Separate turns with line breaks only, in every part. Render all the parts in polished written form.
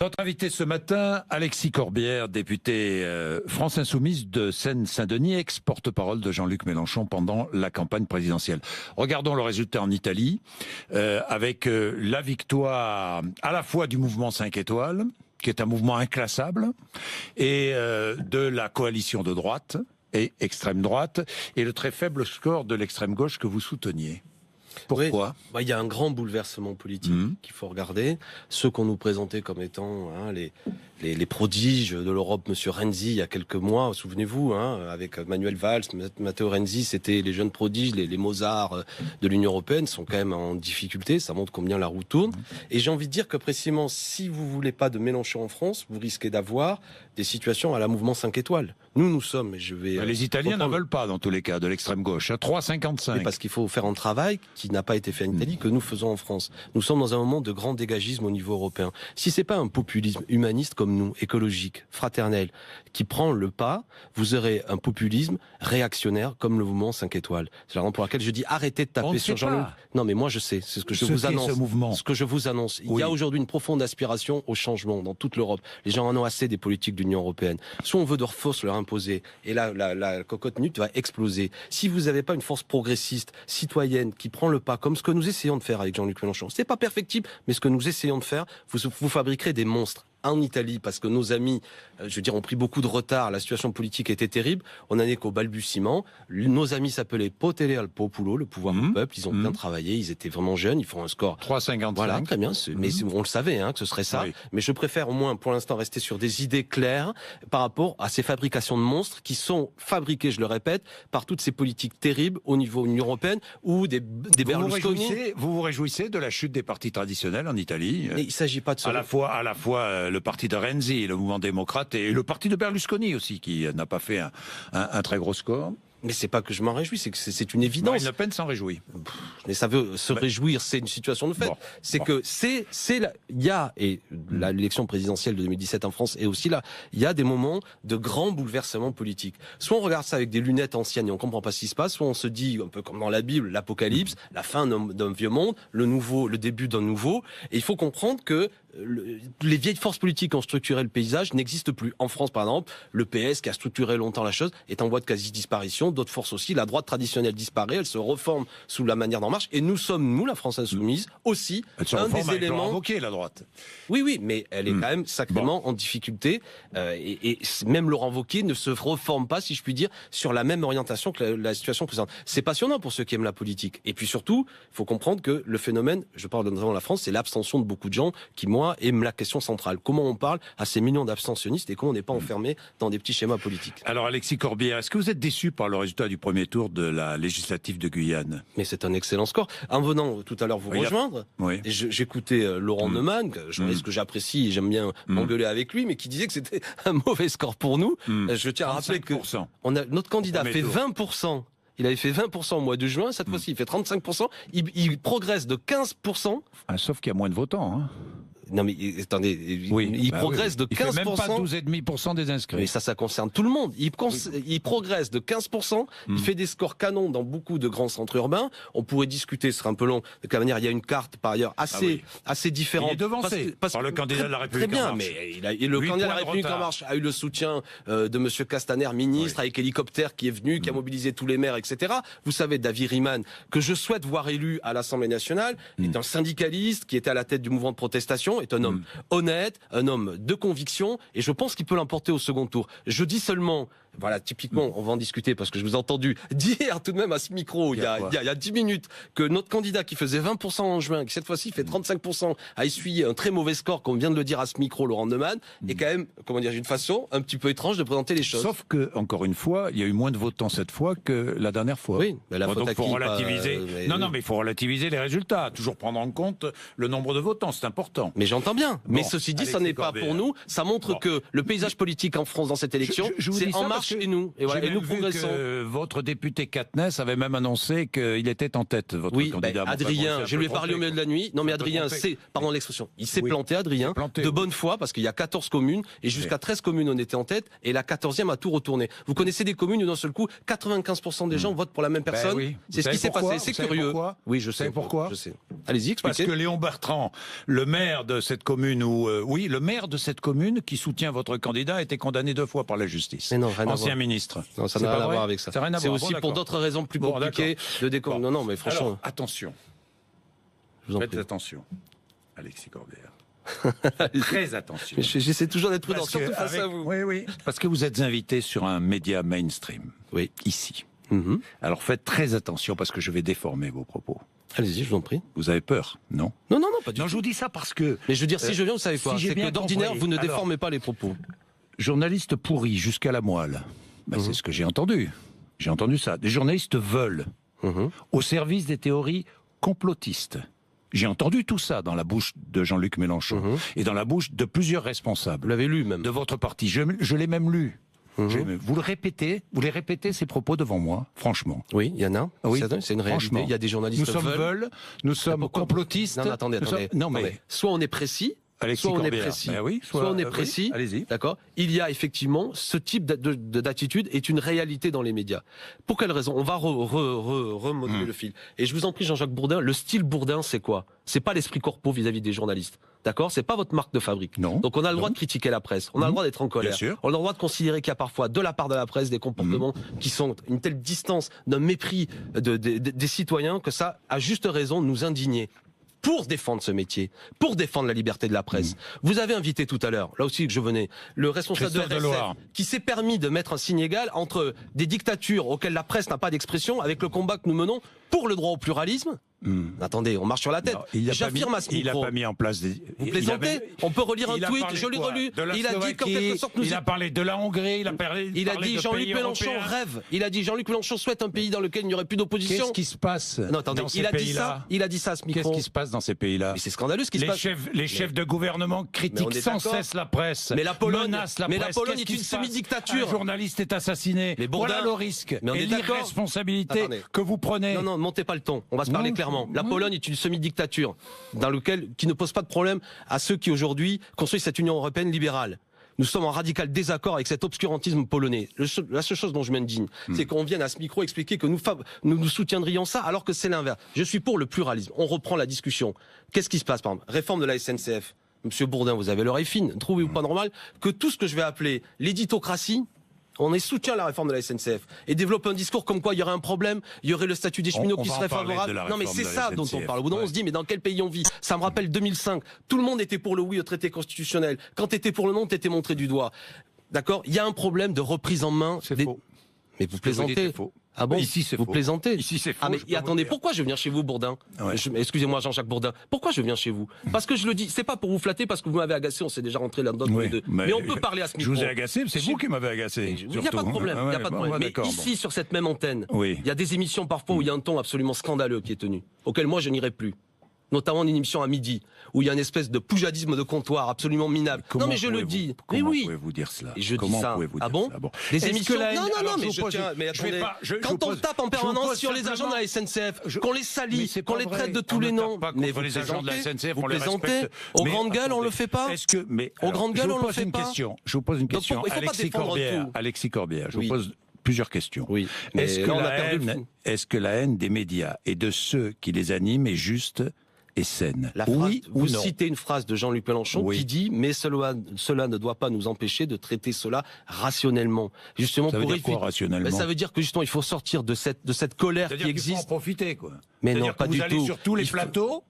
Notre invité ce matin, Alexis Corbière, député France Insoumise de Seine-Saint-Denis, ex-porte-parole de Jean-Luc Mélenchon pendant la campagne présidentielle. Regardons le résultat en Italie, avec la victoire à la fois du mouvement 5 étoiles, qui est un mouvement inclassable, et de la coalition de droite et extrême droite, et le très faible score de l'extrême gauche que vous souteniez. Pourquoi ?
Il y a un grand bouleversement politique qu'il faut regarder. Ceux qu'on nous présentait comme étant les prodiges de l'Europe, Monsieur Renzi, il y a quelques mois, souvenez-vous, avec Manuel Valls, Matteo Renzi, c'était les jeunes prodiges, les Mozart de l'Union européenne, sont quand même en difficulté. Ça montre combien la roue tourne. Et j'ai envie de dire que précisément, si vous voulez pas de Mélenchon en France, vous risquez d'avoir des situations à la mouvement 5 étoiles. Nous sommes, et je vais...
Les Italiens n'en veulent pas, dans tous les cas, de l'extrême gauche, à 3,55.
Parce qu'il faut faire un travail qui n'a pas été fait en Italie, que nous faisons en France. Nous sommes dans un moment de grand dégagisme au niveau européen. Si c'est pas un populisme humaniste comme nous, écologique, fraternel, qui prend le pas, vous aurez un populisme réactionnaire comme le mouvement 5 étoiles. C'est la raison pour laquelle je dis arrêtez de taper sur Jean-Luc. Non, mais moi je sais, c'est ce que je vous annonce. Ce que je vous annonce. Il y a aujourd'hui une profonde aspiration au changement dans toute l'Europe. Les gens en ont assez des politiques de l'Union européenne. Soit on veut de force leur imposer, et là la cocotte minute va exploser. Si vous n'avez pas une force progressiste, citoyenne, qui prend le pas, comme ce que nous essayons de faire avec Jean-Luc Mélenchon, c'est pas perfectible, mais ce que nous essayons de faire, vous fabriquerez des monstres. En Italie, parce que nos amis, ont pris beaucoup de retard, la situation politique était terrible, on n'en est qu'au balbutiement. Nos amis s'appelaient Potere al Populo, le pouvoir au peuple, ils ont bien travaillé, ils étaient vraiment jeunes, ils font un score
3,55.
Voilà, très bien, mais on le savait que ce serait ça, mais je préfère au moins pour l'instant rester sur des idées claires par rapport à ces fabrications de monstres qui sont fabriquées, je le répète, par toutes ces politiques terribles au niveau de l'Union européenne ou des Berlusconi.
Vous vous réjouissez de la chute des partis traditionnels en Italie?
Mais il s'agit pas de ça.
À la fois le parti de Renzi, le mouvement démocrate, et le parti de Berlusconi aussi, qui n'a pas fait un très gros score.
Mais c'est pas que je m'en réjouis, c'est que c'est une évidence.
Marine Le Pen s'en réjouit.
Mais ça veut se réjouir, c'est une situation de fait. L'élection présidentielle de 2017 en France est aussi là. Il y a des moments de grands bouleversements politiques. Soit on regarde ça avec des lunettes anciennes et on comprend pas ce qui se passe, soit on se dit, un peu comme dans la Bible, l'apocalypse, la fin d'un vieux monde, le début d'un nouveau. Et il faut comprendre que les vieilles forces politiques qui ont structuré le paysage n'existent plus. En France, par exemple, le PS, qui a structuré longtemps la chose, est en voie de quasi-disparition. D'autres forces aussi. La droite traditionnelle disparaît, elle se reforme sous la manière d'En Marche. Et nous sommes, la France Insoumise, aussi un des éléments...
invoqué, la droite.
Oui, mais elle est quand même sacrément en difficulté. Et même Laurent Wauquiez ne se reforme pas, si je puis dire, sur la même orientation que la situation présente. C'est passionnant pour ceux qui aiment la politique. Et puis surtout, il faut comprendre que le phénomène, je parle notamment de la France, c'est l'abstention de beaucoup de gens qui, moi, aiment la question centrale. Comment on parle à ces millions d'abstentionnistes et comment on n'est pas enfermé dans des petits schémas politiques.
Alors Alexis Corbière, est-ce que vous êtes déçu par le résultat du premier tour de la législative de Guyane?
Mais c'est un excellent score. En venant tout à l'heure vous rejoindre, j'éctais Laurent Neumann, journaliste que j'apprécie et j'aime bien m'engueuler avec lui, mais qui disait que c'était un mauvais score pour nous. Je tiens à rappeler que notre candidat fait 20%. Il avait fait 20% au mois de juin, cette fois-ci il fait 35%, il progresse de 15%.
Sauf qu'il y a moins de votants.
Non mais attendez, il progresse de 15%.
Il fait même pas 12,5% des inscrits.
Mais ça concerne tout le monde. Il progresse de 15%. Il fait des scores canons dans beaucoup de grands centres urbains. On pourrait discuter, ce serait un peu long, de quelle manière il y a une carte par ailleurs assez différente.
Il est devancé par le candidat de la République
très bien,
en marche.
Mais le candidat de la République en marche a eu le soutien de Monsieur Castaner, ministre, avec hélicoptère qui est venu, qui a mobilisé tous les maires, etc. Vous savez, David Riemann, que je souhaite voir élu à l'Assemblée nationale, est un syndicaliste qui était à la tête du mouvement de protestation, est un homme honnête, un homme de conviction, et je pense qu'il peut l'emporter au second tour. Je dis seulement, voilà, typiquement, on va en discuter parce que je vous ai entendu dire tout de même à ce micro, il y a 10 minutes, que notre candidat qui faisait 20% en juin, qui cette fois-ci fait 35%, a essuyé un très mauvais score, comme vient de le dire à ce micro Laurent Neumann, et quand même, d'une façon un petit peu étrange de présenter les choses.
Sauf que, encore une fois, il y a eu moins de votants cette fois que la dernière fois.
Oui, mais la faute
donc
à
il faut
qui,
relativiser. Non, mais il faut relativiser les résultats. Toujours prendre en compte le nombre de votants, c'est important.
Mais j'entends bien. Mais ceci dit, ça n'est pas pour nous. Ça montre que le paysage politique en France dans cette élection, c'est En Marche et nous. Et voilà, et nous progressons.
Votre député Quatennens avait même annoncé qu'il était en tête, votre candidat.
Adrien, je lui ai parlé au milieu de la nuit. Non mais Adrien, pardon l'expression, il s'est planté Adrien, de bonne foi, parce qu'il y a 14 communes, et jusqu'à 13 communes on était en tête, et la 14e a tout retourné. Vous connaissez des communes où d'un seul coup, 95% des gens votent pour la même personne. C'est ce qui s'est passé, c'est curieux. Oui, je sais.
Pourquoi?
Je sais. Allez-y, expliquez.
Parce que Léon Bertrand, le maire de de cette commune où, oui, le maire de cette commune qui soutient votre candidat a été condamné 2 fois par la justice.
Mais non, rien à
Ancien
voir.
ministre.
Non, ça
C'est
n'a
pas
rien à
vrai
voir avec ça.
Ça n'a rien à
C'est
voir.
aussi
Bon,
pour
d'accord.
d'autres raisons plus
Bon,
compliquées de décor.
Bon.
Non, non, mais franchement,
Alors, attention.
je vous en
Faites
prie.
attention, Alexis Corbière. Très attention.
Mais j'essaie toujours d'être prudent,
Parce que
surtout face à
avec-
vous.
Oui, oui. Parce que vous êtes invité sur un média mainstream.
Oui.
Ici.
Mhm.
Alors faites très attention parce que je vais déformer vos propos.
Allez-y, je vous en prie.
Vous avez peur, non?
Non, non, non, pas du
Non,
tout.
je vous dis ça parce que
Mais je veux dire, si je viens, vous savez quoi?
si j'ai
C'est que
bien
d'ordinaire,
compris.
vous ne
Alors-
déformez pas les propos.
journaliste pourri jusqu'à la moelle. Ben, c'est ce que j'ai entendu. J'ai entendu ça. Des journalistes veulent
Mhm.
au service des théories complotistes. J'ai entendu tout ça dans la bouche de Jean-Luc Mélenchon et dans la bouche de plusieurs
Vous
responsables
l'avez lu même.
de votre parti. Je l'ai même lu.
Mhm.
Vous les répétez ces propos devant moi, franchement.
Oui, il y en a.
Oui,
C'est une réalité.
franchement.
Il y a des journalistes
Nous sommes nous sommes
Pourquoi-
complotistes.
Non, mais attendez,
nous
attendez.
sommes- non, mais
attendez. Soit on est précis,
Alexis
soit on est
Corbière.
précis.
Ben oui,
soit on est
oui,
précis.
allez-y.
D'accord. Il y a effectivement ce type d'attitude est une réalité dans les médias. Pour quelle raison? On va remodeler le fil. Et je vous en prie, Jean-Jacques Bourdin, le style Bourdin, c'est quoi? C'est pas l'esprit corpo vis-à-vis des journalistes. D'accord? C'est pas votre marque de fabrique.
Non.
Donc on a le droit
Non.
de critiquer la presse. On a le droit d'être en colère.
Bien sûr.
On a le droit de considérer qu'il y a parfois, de la part de la presse, des comportements qui sont une telle distance d'un mépris des citoyens que ça, à juste raison, nous indigner. Pour défendre ce métier, pour défendre la liberté de la presse. Vous avez invité tout à l'heure, là aussi que je venais, le responsable
Christophe
de RSF,
Deloire.
qui s'est permis de mettre un signe égal entre des dictatures auxquelles la presse n'a pas d'expression, avec le combat que nous menons pour le droit au pluralisme. Attendez, on marche sur la tête.
Non, il a pas
J'affirme
mis-
à ce
Il n'a
micro.
pas mis en place des.
Vous
il
plaisantez
avait-
On peut relire un
il a
tweet,
parlé
je l'ai
quoi
relu.
De la
Il a dit qu'en
Slovaquie,
quelque sorte nous...
il a parlé de la Hongrie, il a parlé.
Il a
parlé
dit
de
Jean-Luc
pays
Mélenchon
européens.
rêve. Il a dit Jean-Luc Mélenchon souhaite un pays dans lequel il n'y aurait plus d'opposition.
Qu'est-ce qui se passe
Non, attendez,
dans ces
il a dit
pays-là
ça. Il a dit ça à ce micro.
Qu'est-ce qui se passe dans ces pays-là
Mais c'est scandaleux ce qui se passe.
Les chefs de gouvernement
Mais on
critiquent
est
sans
d'accord.
cesse la presse,
Mais la Pologne-
menacent la
mais la
presse.
Pologne
Qu'est-ce
est
qui
une
se passe
semi-dictature.
Un journaliste est assassiné.
Mais Bourdin-
voilà le risque
Mais on
et
est d'accord.
l'irresponsabilité
Attendez.
que vous prenez.
Non, non, ne montez pas le ton. On va se parler
Non,
clairement. La
oui.
Pologne est une semi-dictature qui ne pose pas de problème à ceux qui aujourd'hui construisent cette Union européenne libérale. Nous sommes en radical désaccord avec cet obscurantisme polonais. La seule chose dont je m'indigne, c'est qu'on vienne à ce micro expliquer que nous soutiendrions ça alors que c'est l'inverse. Je suis pour le pluralisme. On reprend la discussion. Qu'est-ce qui se passe, par exemple? Réforme de la SNCF. Monsieur Bourdin, vous avez l'oreille fine. Trouvez-vous pas normal que tout ce que je vais appeler l'éditocratie, on est soutien à la réforme de la SNCF et développe un discours comme quoi il y aurait un problème, il y aurait le statut des cheminots
On
qui
va en
serait
parler
favorable.
de la
Non mais
réforme
c'est
de la
ça dont on
SNCF,
parle. Au bout d'un moment, on
ouais.
se dit mais dans quel pays on vit? Ça me rappelle 2005. Tout le monde était pour le oui au traité constitutionnel. Quand t'étais pour le non, t'étais montré du doigt. D'accord? Il y a un problème de reprise en main.
C'est faux.
Mais vous
Ce que vous dites
plaisantez.
est faux.
Ah bon?
Ici, c'est
vous
faux.
plaisantez.
Ici, c'est faux.
Ah mais
je peux vous
attendez,
dire.
pourquoi je viens chez vous, Bourdin?
Ouais.
Excusez-moi, Jean-Jacques Bourdin. Pourquoi je viens chez vous? Parce que je le dis, c'est pas pour vous flatter, parce que vous m'avez agacé, on s'est déjà rentré là-dedans tous
Oui,
les deux. Mais on peut parler à ce
Je
micro.
vous ai agacé, c'est vous qui m'avez agacé.
Il n'y a
surtout.
pas de problème, il y a
Ouais,
pas de
bon,
problème.
ouais,
Mais
d'accord,
ici, sur cette même antenne,
Oui.
il y a des émissions parfois où il y a un ton absolument scandaleux qui est tenu, auquel moi je n'irai plus. Notamment une émission à midi, où il y a une espèce de poujadisme de comptoir absolument minable.
Comment
Non mais je le
pouvez-vous-
dis. Mais
Comment
oui.
pouvez-vous dire cela
Et je
Comment
dis ça.
pouvez-vous
Ah
dire
bon
cela Bon.
Les
Est-ce
émissions.
que la haine-
Non, non,
alors,
non, mais
je vous pose-
tiens, mais
je vais
attendez.
pas- je
Quand
vous
on
pose-
tape en
je vous
permanence
pose
sur les agents de la
simplement-
SNCF, qu'on les
Mais
salit,
c'est
qu'on
pas
les
vrai.
traite de tous
On
les
ne tape
noms.
pas
Mais
contre
vous
les agents de la
plaisantez,
SNCF,
vous
on les
plaisantez.
respecte.
Aux
Mais
grandes gueules, on
attendez,
le fait pas.
Est-ce que, mais
Aux
alors,
grandes gueules,
je
on
vous
le
pose
fait
une
pas.
question. Je vous pose une
Donc,
question.
il faut pas
Alexis
défendre
Corbière.
tout.
Alexis Corbière. Je
Oui.
vous pose plusieurs questions.
Oui. Mais
Est-ce que,
là, on a
la
perdu le
haine,
fou.
est-ce que la haine des médias et de ceux qui les animent est juste et saine?
La phrase,
Oui ou
vous
non?
citez une phrase de Jean-Luc Mélenchon
Oui.
qui dit « Mais cela ne doit pas nous empêcher de traiter cela rationnellement. » Justement,
Ça veut
pour
dire quoi,
éviter-
rationnellement?
Ben, ça veut dire que justement, il faut sortir de cette colère
C'est-à-dire
qui
qu'il faut en
existe.
profiter, quoi.
Mais non,
C'est-à-dire
pas
que
du
vous allez
tout.
sur tous les
Il faut-
plateaux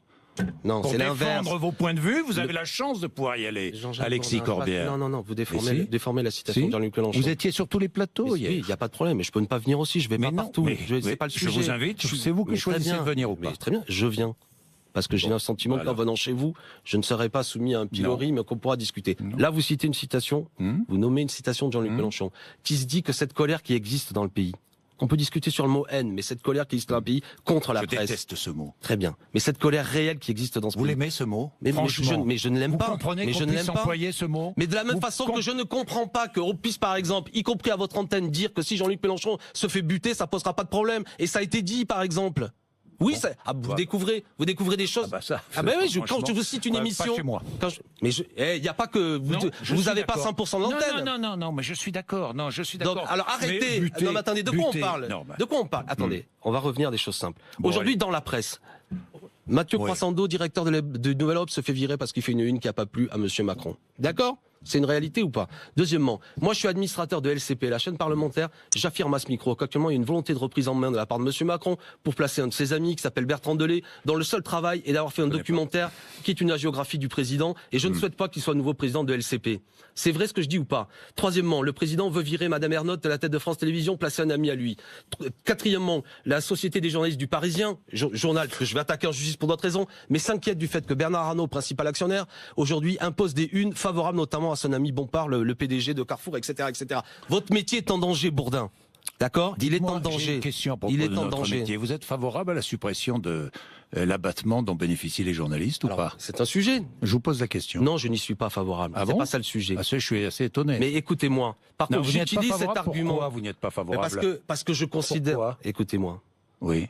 Non,
pour
c'est l'inverse.
défendre vos points de vue. Vous avez la chance de pouvoir y aller,
Jean-Jacques
Alexis
Bourdin,
Corbière.
Non, non, non, vous déformez,
Mais si.
déformez la citation
Si.
de Jean-Luc Mélenchon.
Vous étiez sur tous les plateaux
Mais
hier.
oui, il n'y a pas de problème, mais je peux ne pas venir aussi, je vais
Mais
pas
non,
partout.
mais-
C'est
mais
pas le
je
sujet.
vous invite, c'est vous qui
Mais très
choisissez
bien.
de venir ou
Mais
pas.
très bien, je viens. Parce que j'ai un sentiment
Voilà.
qu'en venant chez vous, je ne serai pas soumis à un pilori, mais qu'on pourra discuter.
Non.
Là, vous citez une citation, vous nommez une citation de Jean-Luc Mélenchon, qui se dit que cette colère qui existe dans le pays, on peut discuter sur le mot haine, mais cette colère qui existe dans le pays contre la
Je
presse.
déteste ce mot.
Très bien. Mais cette colère réelle qui existe dans ce
Vous
pays.
l'aimez ce mot?
Mais
Franchement.
je ne l'aime
Vous
pas.
comprenez
Mais
qu'on
je ne
puisse
l'aime pas.
employer ce mot?
Mais de la même
Vous
façon que je ne comprends pas qu'on puisse, par exemple, y compris à votre antenne, dire que si Jean-Luc Mélenchon se fait buter, ça posera pas de problème. Et ça a été dit, par exemple. Oui, ça, vous
Bah.
découvrez des choses.
Ah bah ça,
Ah bah oui,
franchement,
quand je vous cite une
pas
émission.
chez moi.
Mais il n'y a pas que vous,
Non, je
vous
suis
avez pas
d'accord.
100% de l'antenne.
Non, mais je suis d'accord. Non, je suis
Donc,
d'accord.
alors
Mais
arrêtez.
buter-
Non, mais attendez, de quoi on
buter-
parle
non, bah.
De quoi on parle Attendez, on va revenir à des choses simples.
Bon,
Aujourd'hui,
allez.
dans la presse, Mathieu Croissando, directeur de Nouvelle Europe, se fait virer parce qu'il fait une une qui n'a pas plu à monsieur Macron. D'accord ? C'est une réalité ou pas? Deuxièmement, moi je suis administrateur de LCP, la chaîne parlementaire. J'affirme à ce micro qu'actuellement il y a une volonté de reprise en main de la part de monsieur Macron pour placer un de ses amis qui s'appelle Bertrand Delay, dont le seul travail est d'avoir fait un documentaire qui est une hagiographie du président. Et je ne souhaite pas qu'il soit nouveau président de LCP. C'est vrai ce que je dis ou pas? Troisièmement, le président veut virer madame Ernotte de la tête de France Télévisions, placer un ami à lui. Quatrièmement, la Société des journalistes du Parisien, journal que je vais attaquer en justice pour d'autres raisons, mais s'inquiète du fait que Bernard Arnault, principal actionnaire, aujourd'hui impose des unes favorables notamment à son ami Bompard, le PDG de Carrefour, etc., etc. Votre métier est en danger, Bourdin. D'accord? Il est en danger.
J'ai une question à propos
Il est
de
en
notre
danger.
métier. Vous êtes favorable à la suppression de l'abattement dont bénéficient les journalistes ou pas?
C'est un sujet.
Je vous pose la question.
Non, je n'y suis pas favorable.
Ah
C'est
bon?
pas ça le sujet.
Ah, je suis assez étonné.
Mais écoutez-moi. Par
Non,
contre,
vous n'êtes pas
j'utilise cet
favorable.
argument.
Pourquoi vous n'êtes pas favorable?
Parce que je considère.
Pourquoi?
Écoutez-moi.
Oui.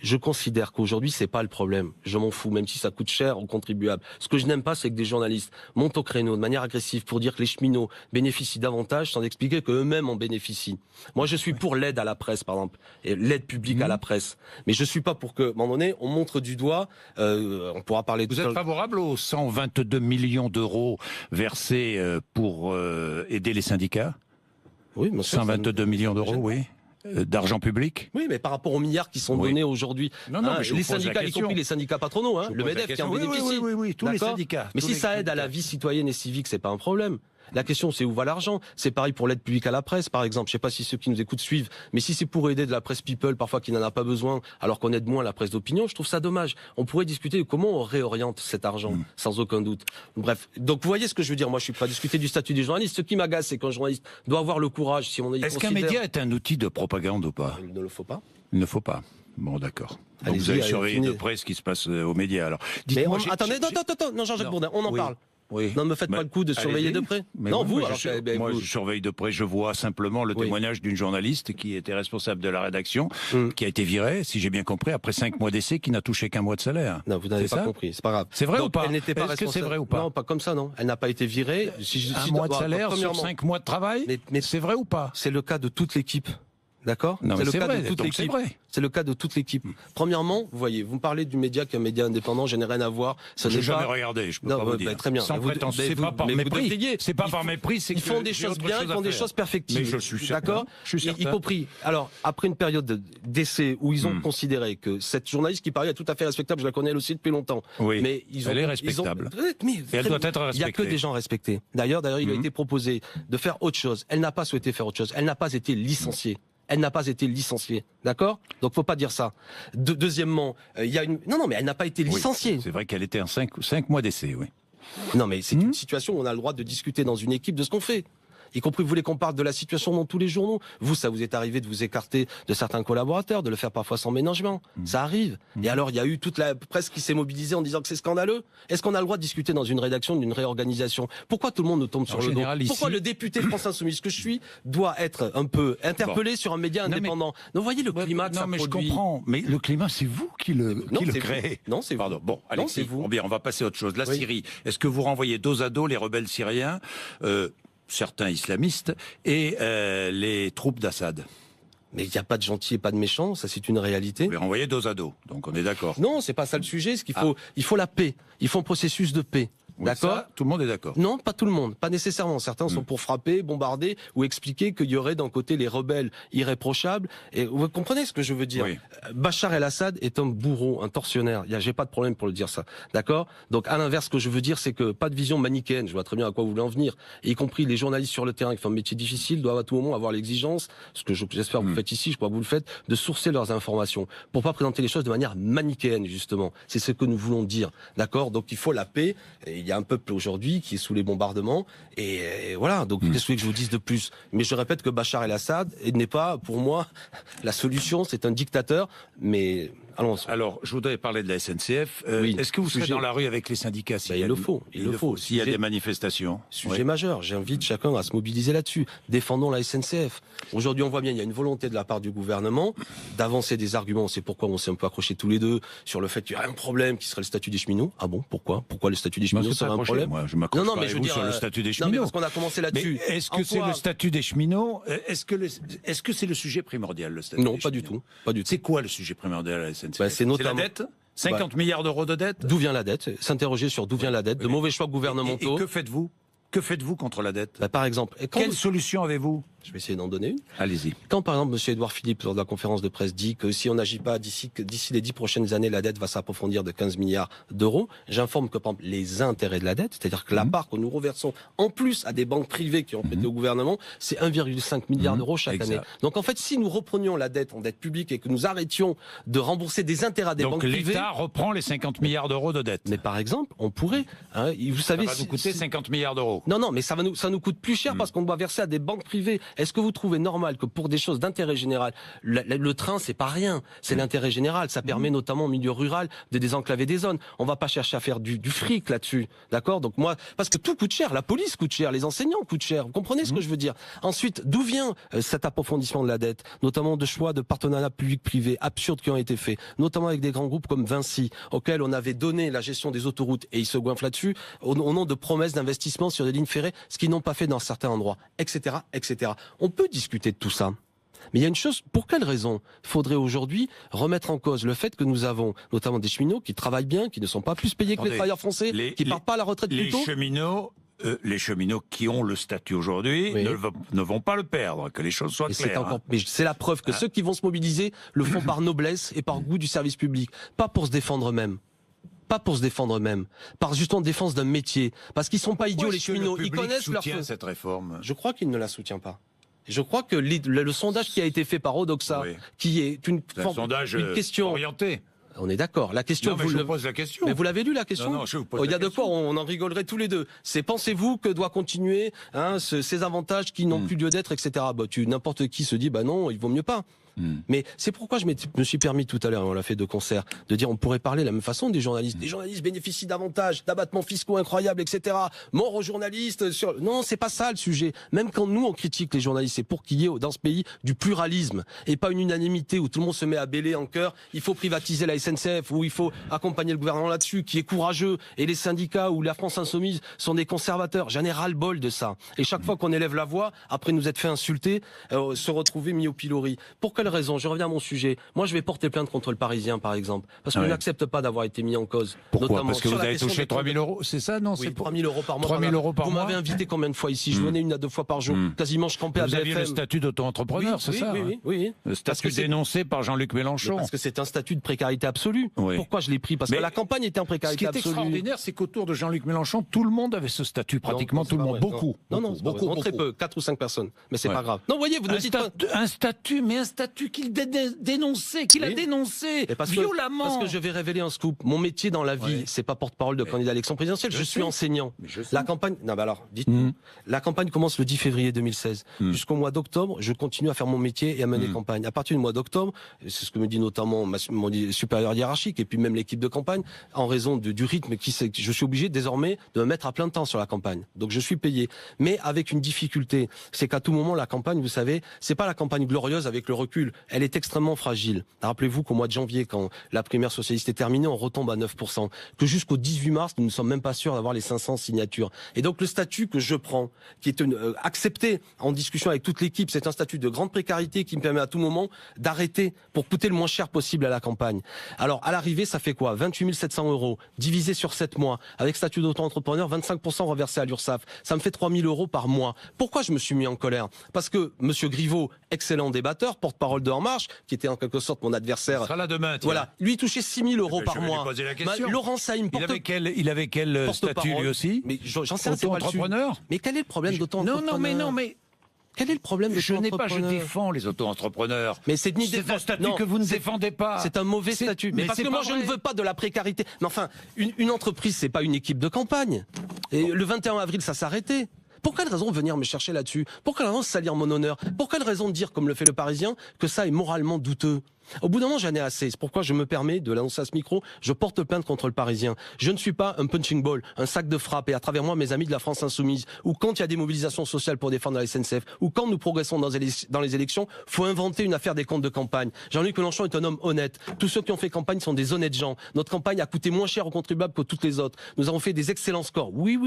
Je considère qu'aujourd'hui, c'est pas le problème. Je m'en fous, même si ça coûte cher aux contribuables. Ce que je n'aime pas, c'est que des journalistes montent au créneau de manière agressive pour dire que les cheminots bénéficient davantage sans expliquer qu'eux-mêmes en bénéficient. Moi, je suis pour l'aide à la presse, par exemple, et l'aide publique à la presse. Mais je suis pas pour que, à un moment donné, on montre du doigt, on pourra parler de
Vous êtes favorable aux 122 millions d'euros versés pour aider les syndicats?
Oui, bien sûr.
122 millions d'euros, oui. D'argent public?
Oui, mais par rapport aux milliards qui sont donnés aujourd'hui,
Non, mais je vous
les
pose la
syndicats, y
question.
compris les syndicats patronaux, le
pose la
MEDEF qui en
question.
bénéficie.
Oui, tous les
D'accord.
syndicats.
Mais
tous
si
les
ça aide à la
syndicats.
vie citoyenne et civique, c'est pas un problème. La question, c'est où va l'argent? C'est pareil pour l'aide publique à la presse, par exemple. Je sais pas si ceux qui nous écoutent suivent, mais si c'est pour aider de la presse people, parfois qui n'en a pas besoin, alors qu'on aide moins la presse d'opinion, je trouve ça dommage. On pourrait discuter de comment on réoriente cet argent, sans aucun doute. Bref. Donc, vous voyez ce que je veux dire? Moi, je suis pas à discuter du statut des journalistes. Ce qui m'agace, c'est qu'un journaliste doit avoir le courage, si on y
Est-ce qu'un
considère-
média est un outil de propagande ou pas?
Il ne le faut pas.
Il ne faut pas. Bon, d'accord. Donc
Allez-y,
vous allez
allez,
surveiller de
finissez.
près ce qui se passe aux médias. Alors,
Mais
dites-moi,
attendez, non, Jean-Jacques
Non.
Bourdin, on en
Oui.
parle.
Oui.
Non, ne me faites pas le coup de surveiller de près.
Mais
non,
moi,
vous,
moi,
alors,
moi,
vous.
je surveille de près. Je vois simplement le
Oui.
témoignage d'une journaliste qui était responsable de la rédaction,
Hum.
qui a été virée, si j'ai bien compris, après 5 mois d'essai, qui n'a touché qu'un mois de salaire.
Non, vous n'avez
C'est
pas
ça
compris, c'est pas grave.
C'est vrai
Donc,
ou pas?
Elle n'était pas
Est-ce que c'est
responsable.
vrai ou pas?
Non, pas comme ça, non. Elle n'a pas été virée.
Un mois de salaire sur
premièrement,
5 mois de travail?
Mais
C'est vrai ou pas?
c'est le cas de toute l'équipe. D'accord?
Non, mais
le
c'est
cas
vrai,
de toute
donc c'est
l'équipe.
vrai.
C'est le cas de toute l'équipe. Premièrement, vous voyez, vous me parlez du média qui est un média indépendant, je n'ai rien à voir. Ce
Je n'ai
n'est
jamais
pas...
regardé, je peux
Non,
pas vous
bah,
dire.
très bien.
Sans
Vous-
prétention,
mais
c'est
vous-
pas par
mais vous
mépris.
devriez.
C'est pas
Ils
par
font-
mépris, c'est
Ils
que
font des
j'ai
choses
autre
bien,
chose
ils
à
font des
faire.
choses perfectives.
Mais je suis certain.
D'accord?
Je suis
Y
certain.
compris, alors, après une période d'essai où ils ont considéré que cette journaliste qui paraît tout à fait respectable, je la connais elle aussi depuis longtemps.
Oui.
Mais ils ont,
Elle est
ils ont-
respectable.
Mais
Et elle doit être
il n'y a que
respectée.
des gens respectés. D'ailleurs, il a été proposé de faire autre chose. Elle n'a pas souhaité faire autre chose. Elle n'a pas été licenciée. Elle n'a pas été licenciée, d'accord? Donc faut pas dire ça. Deuxièmement, il y a une... Non, mais elle n'a pas été
Oui.
licenciée.
C'est vrai qu'elle était en 5 mois d'essai, oui.
Non, mais c'est une situation où on a le droit de discuter dans une équipe de ce qu'on fait. Y compris, vous voulez qu'on parle de la situation dans tous les journaux. Vous, ça vous est arrivé de vous écarter de certains collaborateurs, de le faire parfois sans ménagement. Ça arrive. Et alors, il y a eu toute la presse qui s'est mobilisée en disant que c'est scandaleux. Est-ce qu'on a le droit de discuter dans une rédaction d'une réorganisation? Pourquoi tout le monde nous tombe sur
En
le
général,
dos? Pourquoi
ici-
le député France Insoumise que je suis doit être un peu interpellé sur un média
Non, mais-
indépendant? Donc, vous voyez le climat que
non,
ça
mais
produit.
je comprends. Mais le climat, c'est vous qui le
Non, c'est
créez.
vous. Non, c'est vous.
Pardon. Bon, allez,
Non, c'est vous.
Bien, on va passer à autre chose. La
Oui.
Syrie. Est-ce que vous renvoyez dos à dos les rebelles syriens, certains islamistes, et les troupes d'Assad?
Mais il n'y a pas de gentil et pas de méchant, ça c'est une réalité.
Vous les renvoyez dos à dos. Donc on est d'accord.
Non, c'est pas ça le sujet. Il faut la paix. Il faut un processus de paix.
Oui,
D'accord?
ça, tout le monde est d'accord.
Non, pas tout le monde, pas nécessairement. Certains sont pour frapper, bombarder ou expliquer qu'il y aurait d'un côté les rebelles irréprochables. Et vous comprenez ce que je veux dire?
Oui.
Bachar el-Assad est un bourreau, un tortionnaire. J'ai pas de problème pour le dire ça. D'accord? Donc à l'inverse, ce que je veux dire, c'est que pas de vision manichéenne. Je vois très bien à quoi vous voulez en venir. Et y compris les journalistes sur le terrain qui font un métier difficile doivent à tout moment avoir l'exigence, ce que j'espère vous faites ici, je crois que vous le faites, de sourcer leurs informations pour pas présenter les choses de manière manichéenne justement. C'est ce que nous voulons dire. D'accord? Donc il faut la paix. Et il y a un peuple aujourd'hui qui est sous les bombardements et voilà. Donc qu'est-ce que vous voulez que je vous dise de plus? Mais je répète que Bachar el-Assad n'est pas pour moi la solution. C'est un dictateur. Mais allons.
Alors, je voudrais parler de la SNCF.
Oui,
Est-ce que vous serez
sujet.
dans la rue avec les syndicats s'il y a-
Il le faut. Il le faut.
S'il y a
Sujet-
des manifestations.
Sujet
Oui.
majeur. J'invite chacun à se mobiliser là-dessus. Défendons la SNCF. Aujourd'hui, on voit bien, il y a une volonté de la part du gouvernement d'avancer des arguments. C'est pourquoi on s'est un peu accrochés tous les deux sur le fait qu'il y a un problème qui serait le statut des cheminots. Ah bon? Pourquoi? Pourquoi le statut des
Je m'en
cheminots
suis pas
serait un
accroché,
problème?
moi. Je m'accroche
Non,
pas
mais
avec
je veux
vous
dire,
sur le statut des
non,
cheminots.
mais parce qu'on a commencé
Mais
là-dessus.
est-ce
En
que c'est
quoi-
le statut des cheminots? Est-ce que c'est le sujet primordial, le statut
Non,
des
pas du
cheminots
tout. Pas du tout.
C'est quoi le sujet primordial à la SNCF?
Bah, c'est notamment-
la dette? 50 milliards d'euros de dette.
D'où vient la dette? S'interroger sur d'où vient la dette, de mauvais choix gouvernementaux.
Et que faites-vous? Que faites-vous contre la dette?
Par exemple,
quelle solution avez-vous?
Je vais essayer d'en donner une.
Allez-y.
Quand, par exemple, M. Édouard Philippe, lors de la conférence de presse, dit que si on n'agit pas d'ici les 10 prochaines années, la dette va s'approfondir de 15 milliards d'euros, j'informe que, par exemple, les intérêts de la dette, c'est-à-dire que la part que nous reversons en plus à des banques privées qui ont fait le gouvernement, c'est 1,5 milliard d'euros chaque année. Donc, en fait, si nous reprenions la dette en dette publique et que nous arrêtions de rembourser des intérêts à des banques privées...
Donc, l'État reprend les 50 milliards d'euros de dette.
Mais par exemple, on pourrait... Hein, vous savez,
ça va nous coûter 50 milliards d'euros.
Non, mais ça nous coûte plus cher parce qu'on doit verser à des banques privées. Est-ce que vous trouvez normal que pour des choses d'intérêt général, le train c'est pas rien, c'est l'intérêt général, ça permet notamment au milieu rural de désenclaver des zones. On va pas chercher à faire du fric là-dessus, d'accord? Donc moi, parce que tout coûte cher, la police coûte cher, les enseignants coûtent cher. Vous comprenez ce que je veux dire? Ensuite, d'où vient cet approfondissement de la dette, notamment de choix de partenariats public-privé absurdes qui ont été faits, notamment avec des grands groupes comme Vinci, auxquels on avait donné la gestion des autoroutes et ils se goinfrent là-dessus au nom de promesses d'investissement sur des lignes ferrées, ce qu'ils n'ont pas fait dans certains endroits, etc., etc. On peut discuter de tout ça. Mais il y a une chose, pour quelle raison il faudrait aujourd'hui remettre en cause le fait que nous avons notamment des cheminots qui travaillent bien, qui ne sont pas plus payés que les travailleurs français, qui ne partent pas à la retraite plus tôt?
Les cheminots qui ont le statut aujourd'hui ne vont pas le perdre, que les choses soient claires.
Mais c'est la preuve que ceux qui vont se mobiliser le font par noblesse et par goût du service public, pas pour se défendre eux-mêmes. Pas pour se défendre eux-mêmes, par justement défense d'un métier, parce qu'ils sont pas idiots les cheminots, ils connaissent leur
cette réforme.
Je crois qu'il ne la soutient pas. Je crois que le sondage qui a été fait par Odoxa, qui est une
question orientée.
On est d'accord. La question,
je vous pose la question.
Mais vous l'avez lu la question?
Non, je vous pose
il y a de quoi, on en rigolerait tous les deux. C'est pensez-vous que doit continuer ces avantages qui n'ont plus lieu d'être, etc. N'importe qui se dit, non, il vaut mieux pas. Mais c'est pourquoi je me suis permis tout à l'heure, on l'a fait de concert, de dire on pourrait parler de la même façon des journalistes. Les journalistes bénéficient davantage d'abattements fiscaux incroyables, etc. Mort aux journalistes. Non, c'est pas ça le sujet. Même quand nous on critique les journalistes, c'est pour qu'il y ait dans ce pays du pluralisme et pas une unanimité où tout le monde se met à bêler en chœur. Il faut privatiser la SNCF ou il faut accompagner le gouvernement là-dessus, qui est courageux. Et les syndicats ou la France insoumise sont des conservateurs. J'en ai ras-le-bol de ça. Et chaque fois qu'on élève la voix, après nous être fait insulter, se retrouver mis au pilori. Pour quelle raison? Je reviens à mon sujet. Moi, je vais porter plainte contre le Parisien, par exemple, parce que je n'accepte pas d'avoir été mis en cause.
Pourquoi? Parce que vous avez touché 3 000 euros, c'est ça? Non,
c'est 3 000 euros par mois.
3 000 euros par mois.
Vous m'avez invité combien de fois ici? Je venais 1 à 2 fois par jour. Quasiment, je campais à BFM.
Vous aviez le statut d'auto-entrepreneur, c'est ça?
Oui.
Le statut dénoncé par Jean-Luc Mélenchon.
Parce que c'est un statut de précarité absolue. Pourquoi je l'ai pris? Parce que la campagne était en précarité absolue.
Ce qui est extraordinaire, c'est qu'autour de Jean-Luc Mélenchon, tout le monde avait ce statut, pratiquement tout le monde. Beaucoup.
Non, très peu. 4 ou 5 personnes. Mais c'est pas grave. Non, voyez, vous ne dites pas.
Un statut qu'il dénonçait, qu'il a dénoncé violemment.
Parce que je vais révéler un scoop. Mon métier dans la vie, c'est pas porte-parole de candidat à l'élection présidentielle. Je suis enseignant. La campagne, dites-nous. La campagne commence le 10 février 2016. Jusqu'au mois d'octobre, je continue à faire mon métier et à mener campagne. À partir du mois d'octobre, c'est ce que me dit notamment mon supérieur hiérarchique et puis même l'équipe de campagne, en raison du rythme je suis obligé désormais de me mettre à plein temps sur la campagne. Donc je suis payé. Mais avec une difficulté, c'est qu'à tout moment, la campagne, vous savez, c'est pas la campagne glorieuse avec le recul. Elle est extrêmement fragile. Rappelez-vous qu'au mois de janvier, quand la primaire socialiste est terminée, on retombe à 9%. Que jusqu'au 18 mars, nous ne sommes même pas sûrs d'avoir les 500 signatures. Et donc le statut que je prends, qui est accepté en discussion avec toute l'équipe, c'est un statut de grande précarité qui me permet à tout moment d'arrêter pour coûter le moins cher possible à la campagne. Alors à l'arrivée, ça fait quoi? 28 700 euros divisé sur 7 mois. Avec statut d'auto-entrepreneur, 25% reversé à l'URSSAF. Ça me fait 3 000 euros par mois. Pourquoi je me suis mis en colère? Parce que Monsieur Griveaux, excellent débatteur, porte-parole de En Marche, qui était en quelque sorte mon adversaire.
Il sera là demain.
Voilà, lui touchait 6 000 euros par mois. Laurent Saïm,
il avait quel statut lui aussi?
Mais j'en sais rien, c'est pas le sujet. Mais quel est le problème d'auto-entrepreneur?
Non, mais
quel est le problème de
je défends les auto-entrepreneurs.
Mais c'est
un statut que vous ne défendez pas.
C'est un mauvais statut. Mais parce que moi, je ne veux pas de la précarité. Mais enfin, une entreprise, c'est pas une équipe de campagne. Et le 21 avril, ça s'arrêtait. Pour quelle raison venir me chercher là-dessus? Pour quelle raison salir mon honneur? Pour quelle raison dire, comme le fait le Parisien, que ça est moralement douteux? Au bout d'un moment, j'en ai assez. C'est pourquoi je me permets de l'annoncer à ce micro. Je porte plainte contre le Parisien. Je ne suis pas un punching ball, un sac de frappe, et à travers moi, mes amis de la France insoumise, ou quand il y a des mobilisations sociales pour défendre la SNCF, ou quand nous progressons dans les élections, faut inventer une affaire des comptes de campagne. Jean-Luc Mélenchon est un homme honnête. Tous ceux qui ont fait campagne sont des honnêtes gens. Notre campagne a coûté moins cher aux contribuables que toutes les autres. Nous avons fait des excellents scores. Oui.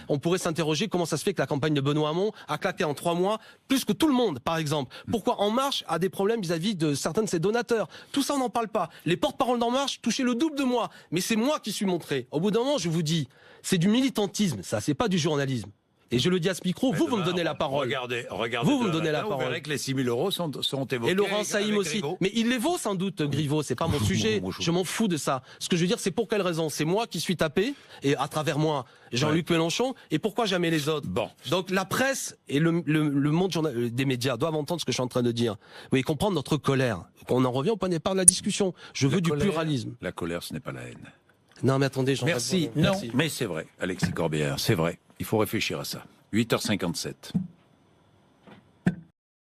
On pourrait s'interroger comment ça se fait que la campagne de Benoît Hamon a claqué en 3 mois plus que tout le monde, par exemple. Pourquoi En Marche a des problèmes vis-à-vis de certaines de ses données donateurs. Tout ça, on n'en parle pas. Les porte-paroles d'En Marche touchaient le double de moi. Mais c'est moi qui suis montré. Au bout d'un moment, je vous dis, c'est du militantisme, ça, c'est pas du journalisme. Et je le dis à ce micro, vous me donnez la parole.
Regardez
vous me donnez la parole.
Vous verrez que les 6 000 euros sont évoqués.
Et Laurent Saïm aussi.
Griveaux.
Mais il les vaut sans doute, Griveaux, c'est pas mon sujet. Je m'en fous de ça. Ce que je veux dire, c'est pour quelle raison? C'est moi qui suis tapé, et à travers moi, Jean-Luc Mélenchon, et pourquoi jamais les autres?
Bon.
Donc la presse et le monde des médias doivent entendre ce que je suis en train de dire. Oui, comprendre notre colère. On en revient au point de départ de la discussion. Je veux du pluralisme.
La colère, ce n'est pas la haine.
Non, mais attendez, Jean.
Merci. Non, mais c'est vrai, Alexis Corbière, c'est vrai. Il faut réfléchir à ça. 8h57.